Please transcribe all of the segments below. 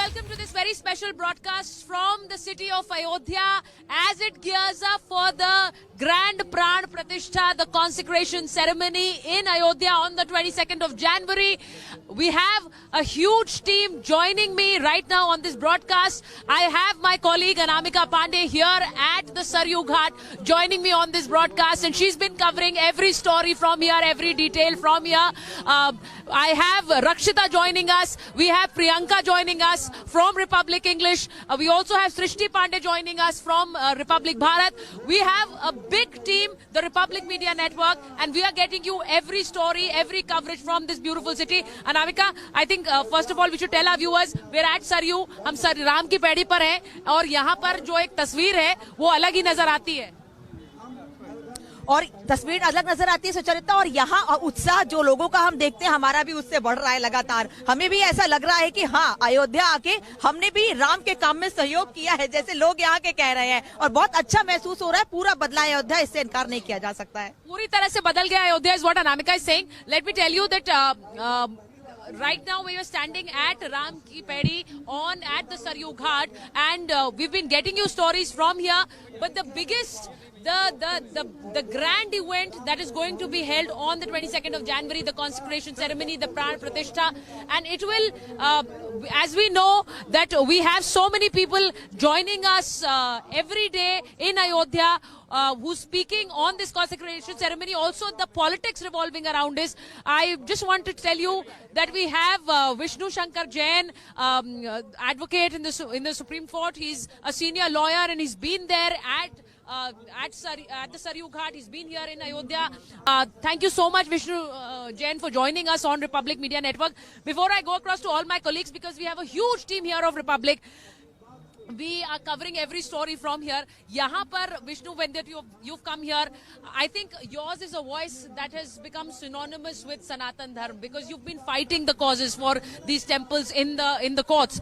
welcome to this very special broadcast from the city of Ayodhya as it gears up for the Grand Pran Pratishtha, the consecration ceremony in Ayodhya on the 22nd of January. We have a huge team joining me right now on this broadcast. I have my colleague Anamika Pandey here at the Saryu Ghat joining me on this broadcast, and she's been covering every story from here, every detail from here. I have Rakshita joining us. We have Priyanka joining us from Republic English. We also have Srishti Pandey joining us from Republic Bharat. We have a big team, the Republic Media Network, and we are getting you every story, every coverage from this beautiful city. Anamika, I think first of all we should tell our viewers we're at Saryu. हम राम की पैड़ी पर हैं और यहाँ पर जो एक तस्वीर है वो अलग ही नजर आती है और तस्वीर अलग नजर आती है सुचरिता। और यहाँ उत्साह जो लोगों का हम देखते हैं हमारा भी उससे बढ़ रहा है लगातार। हमें भी ऐसा लग रहा है कि हाँ, अयोध्या आके हमने भी राम के काम में सहयोग किया है, जैसे लोग यहाँ के कह रहे हैं, और बहुत अच्छा महसूस हो रहा है। पूरा बदला अयोध्या, इससे इनकार नहीं किया जा सकता है। पूरी तरह से बदल गया Ayodhya, is what Anamika is saying. Let me tell you that right now we are standing at Ram Ki Pedi at the Saryu Ghat, and we've been getting you stories from here. But the biggest, the grand event that is going to be held on the 22nd of January, the consecration ceremony, the Pran Pratishtha, and it will, as we know that we have so many people joining us every day in Ayodhya. Who's speaking on this consecration ceremony, also the politics revolving around this. I just want to tell you that we have Vishnu Shankar Jain, advocate in the Supreme Court. He's a senior lawyer and he's been there at the Saryu Ghat. He's been here in Ayodhya. Thank you so much, Vishnu Jain, for joining us on Republic Media Network. Before I go across to all my colleagues, because we have a huge team here of Republic, we are covering every story from here. Yahan par Vishnu, when that you've come here, I think yours is a voice that has become synonymous with Sanatan Dharma, because you've been fighting the causes for these temples in the courts.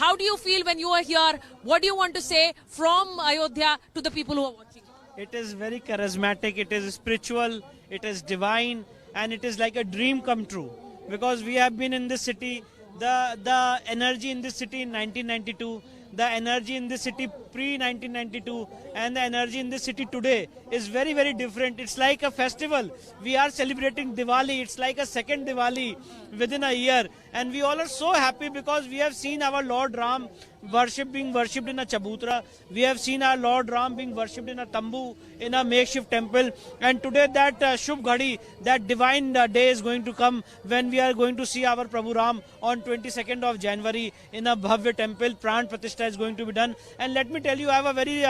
How do you feel when you are here? What do you want to say from Ayodhya to the people who are watching? It is very charismatic, it is spiritual, it is divine, and it is like a dream come true. Because we have been in this city, the energy in this city in 1992, the energy in this city pre-1992 and the energy in this city today is very, very different. It's like a festival. We are celebrating Diwali. It's like a second Diwali within a year. And we all are so happy because we have seen our Lord Ram being worshipped in a chabutra. We have seen our Lord Ram being worshipped in a tambu, in a makeshift temple. And today that Shubh Ghadi, that divine day is going to come when we are going to see our Prabhu Ram on 22nd of January in a Bhavya temple. Pran Pratishtha is going to be done. And let me tell you, I have a very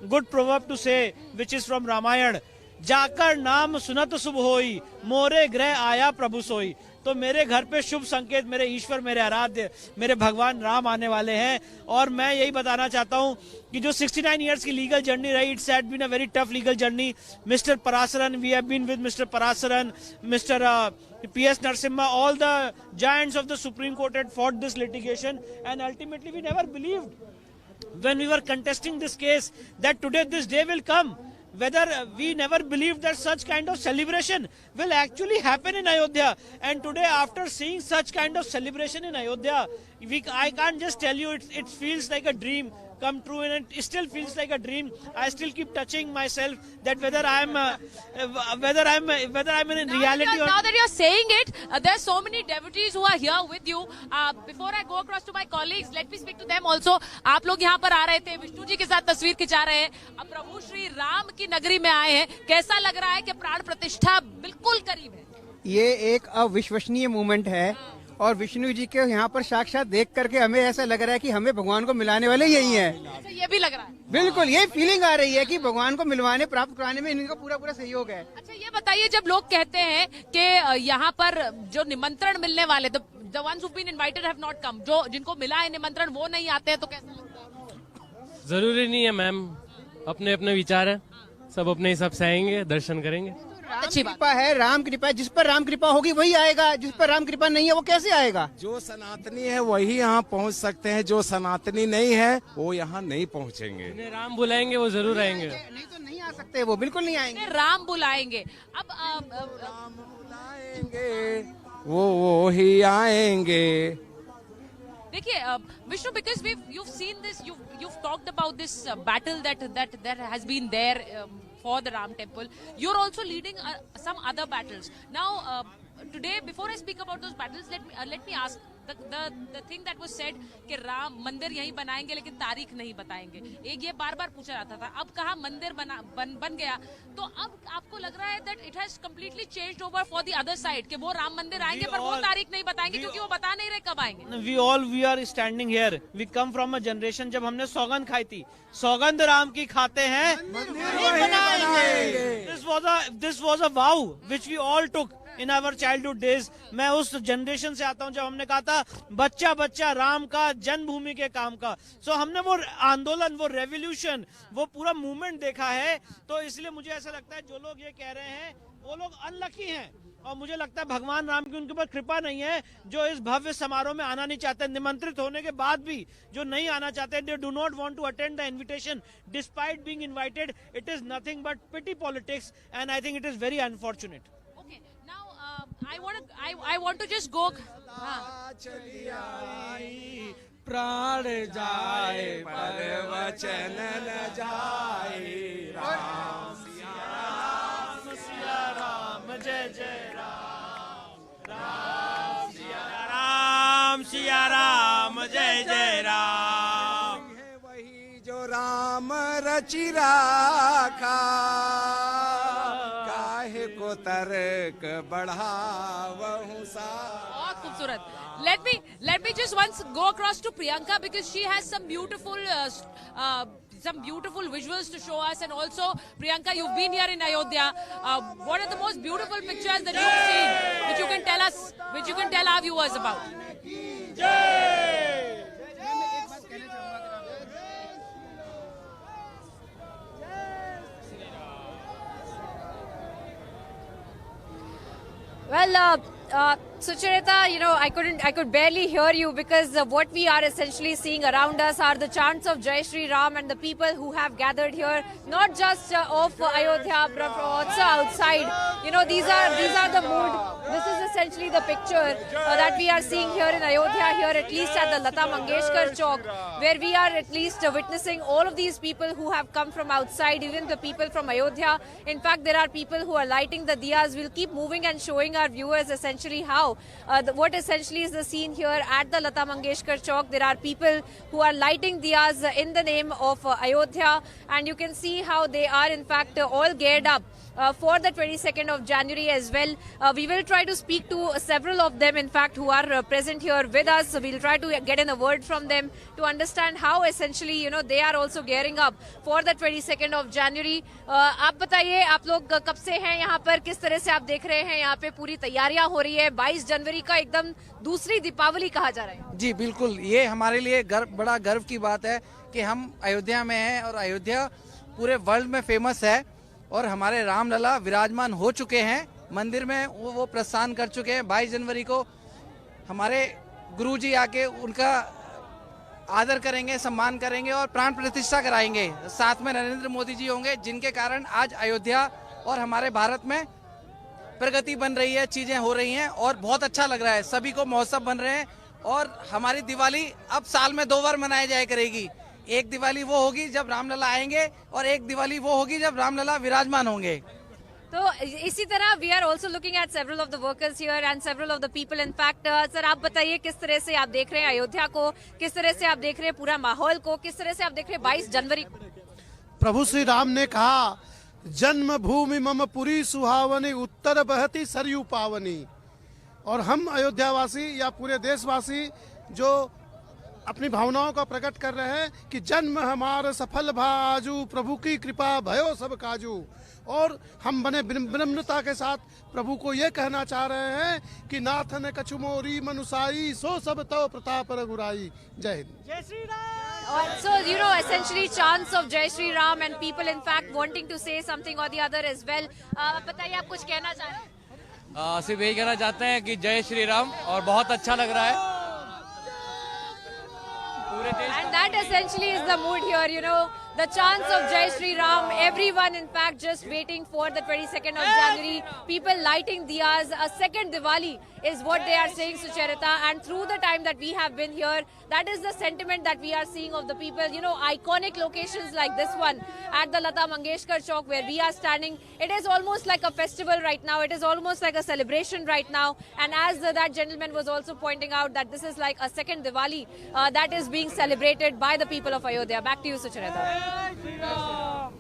good proverb to say, which is from Ramayana. जाकर नाम सुनत शुभ होई, मोरे ग्रह आया प्रभु सोई। तो मेरे घर पे शुभ संकेत, मेरे ईश्वर, मेरे आराध्य, मेरे भगवान राम आने वाले हैं। और मैं यही बताना चाहता हूं कि जो 69 इयर्स की लीगल जर्नी रही, it's had been a very tough legal journey. Mister Parasaran, we have been with mister Parasaran, mister PS Narasimha, all the giants of the Supreme Court had fought this litigation, and ultimately we never believed when we were contesting this case that today this day will come. Whether we never believed that such kind of celebration will actually happen in Ayodhya. And today, after seeing such kind of celebration in Ayodhya, I can't just tell you, it feels like a dream come true, and it still feels like a dream. I still keep touching myself that whether I'm in reality. Now that you're saying it, there are so many devotees who are here with you. Before I go across to my colleagues, let me speak to them also. आप लोग यहाँ पर आ रहे थे, विष्णु जी के साथ तस्वीर खिंचा रहे हैं, अब प्रभु श्री राम की नगरी में आए हैं। कैसा लग रहा है कि प्राण प्रतिष्ठा बिल्कुल करीब है? ये एक अविश्वसनीय मूवमेंट है, और विष्णु जी के यहाँ पर साक्षात देख करके हमें ऐसा लग रहा है कि हमें भगवान को मिलाने वाले यही हैं। अच्छा, ये भी लग रहा है? बिल्कुल, ये फीलिंग आ रही है कि भगवान को मिलवाने, प्राप्त कराने में इनका पूरा पूरा सहयोग है। अच्छा, ये बताइए, जब लोग कहते हैं कि यहाँ पर जो निमंत्रण मिलने वाले, the ones who've been invited have not come, जो जिनको मिला है निमंत्रण वो नहीं आते हैं, तो कैसा लगता है? जरूरी नहीं है मैम, अपने अपने विचार है, सब अपने हिसाब से आएंगे, दर्शन करेंगे। अच्छी कृपा है, राम कृपा है। जिस पर राम कृपा होगी वही आएगा, जिस पर राम कृपा नहीं है वो कैसे आएगा? जो सनातनी है वही यहाँ पहुँच सकते हैं, जो सनातनी नहीं है वो यहाँ नहीं पहुँचेंगे। उन्हें राम बुलाएंगे वो जरूर आएंगे, नहीं तो नहीं आ सकते, वो बिल्कुल नहीं आएंगे। राम बुलाएंगे, अब राम बुलाएंगे वो ही आएंगे। देखिए Vishnu, because you've seen this, you've talked about this battle that has been there for the Ram temple. You're also leading some other battles. Now today, before I speak about those battles, let me ask the thing that was said कि राम मंदिर यहीं बनाएंगे लेकिन तारीख नहीं बताएंगे, एक ये बार बार पूछा जाता था. अब कहा मंदिर बन गया, तो अब आपको लग रहा है that it has completely changed over for the other side कि वो राम मंदिर आएंगे पर वो तारीख नहीं बताएंगे क्योंकि वो बता नहीं रहे कब आएंगे. We are standing here. We come from a generation जब हमने सौगंध खाई थी, सौगंध राम की खाते हैं, This was a vow which we all took in our childhood days. मैं उस जनरेशन से आता हूँ जब हमने कहा था बच्चा बच्चा राम का जन्मभूमि के काम का. सो हमने वो आंदोलन, वो रेवोल्यूशन, वो पूरा मूवमेंट देखा है. तो इसलिए मुझे ऐसा लगता है जो लोग ये कह रहे हैं वो लोग अनलकी हैं, और मुझे लगता है भगवान राम की उनके ऊपर कृपा नहीं है जो इस भव्य समारोह में आना नहीं चाहते. निमंत्रित होने के बाद भी जो नहीं आना चाहते, they do not want to attend the invitation despite being invited. It is nothing but petty politics and I think it is very unfortunate. Okay, now I want to just go. प्राण जाए पर वचन न जाए. राम सिया राम जय जय राम, राम सिया राम जय जय राम. है वही जो राम रचि राखा, काहे को तर्क बढ़ावहु सा. बहुत खूबसूरत. Let me just once go across to Priyanka because she has some beautiful visuals to show us. And also Priyanka, you've been here in Ayodhya. What are the most beautiful pictures that you've seen which you can tell our viewers about? Well, Sucharita, you know, I could barely hear you because what we are essentially seeing around us are the chants of Jai Shri Ram and the people who have gathered here, not just of Ayodhya, but also outside. You know, these are the mood. This is essentially the picture that we are seeing here in Ayodhya, here at least at the Lata Mangeshkar Chowk, where we are at least witnessing all of these people who have come from outside, even the people from Ayodhya. In fact, there are people who are lighting the diyas. We'll keep moving and showing our viewers essentially how. What essentially is the scene here at the Lata Mangeshkar Chowk. There are people who are lighting diyas in the name of Ayodhya, and you can see how they are in fact all geared up for the 22nd of January as well. We will try to speak to several of them in fact who are present here with us. We'll try to get in a word from them to understand how essentially, you know, they are also gearing up for the 22nd of January. आप बताइए, आप लोग कब से हैं यहाँ पर, किस तरह से आप देख रहे हैं यहाँ पे पूरी तैयारियां हो रही है? 22 जनवरी का एकदम दूसरी दीपावली कहा जा रहा है. जी बिल्कुल, ये हमारे लिए बड़ा गर्व की बात है कि हम अयोध्या में हैं और अयोध्या पूरे वर्ल्ड में फेमस है और हमारे रामलला विराजमान हो चुके हैं मंदिर में. वो प्रस्थान कर चुके हैं. 22 जनवरी को हमारे गुरुजी आके उनका आदर करेंगे, सम्मान करेंगे और प्राण प्रतिष्ठा कराएंगे. साथ में नरेंद्र मोदी जी होंगे, जिनके कारण आज अयोध्या और हमारे भारत में प्रगति बन रही है, चीजें हो रही हैं और बहुत अच्छा लग रहा है. सभी को महोत्सव बन रहे हैं और हमारी दिवाली अब साल में 2 बार मनाई जाया करेगी. एक दिवाली वो होगी जब रामलला आएंगे और एक दिवाली वो होगी जब रामलला विराजमान होंगे. तो इसी तरह we are also looking at several of the workers here and several of the people. In fact sir, आप बताइए किस तरह से आप देख रहे हैं अयोध्या को, किस तरह से आप देख रहे हैं पूरा माहौल को, किस तरह से आप देख रहे हैं 22 जनवरी को? प्रभु श्री राम ने कहा, जन्म भूमि मम पुरी सुहावनी, उत्तर बहती सरयू पावनी. और हम अयोध्यावासी या पूरे देशवासी जो अपनी भावनाओं का प्रकट कर रहे हैं कि जन्म हमारा सफल भाजू, प्रभु की कृपा भयो सब काजू. और हम बने विनम्रता के साथ प्रभु को ये कहना चाह रहे हैं कि नाथ ने कछु मोरी मनुसाई, सो सब तो प्रताप रघुराई. जय हिंद. जय Shri Ram. So, you know, essentially chants of Jai Shri Ram and people in fact wanting to say something or the other as well. बताइए, आप कुछ कहना चाह रहे हैं? सिर्फ यही कहना चाहते हैं कि जय श्री राम, और बहुत अच्छा लग रहा है. And that essentially is the mood here, you know, the chants of Jai Shri Ram, everyone in fact just waiting for the 22nd of January, people lighting diyas, a second Diwali is what they are saying, Sucharita. And through the time that we have been here, that is the sentiment that we are seeing of the people. You know, iconic locations like this one at the Lata Mangeshkar Chowk where we are standing, it is almost like a festival right now. It is almost like a celebration right now. And as that gentleman was also pointing out, that this is like a second Diwali that is being celebrated by the people of Ayodhya. Back to you, Sucharita.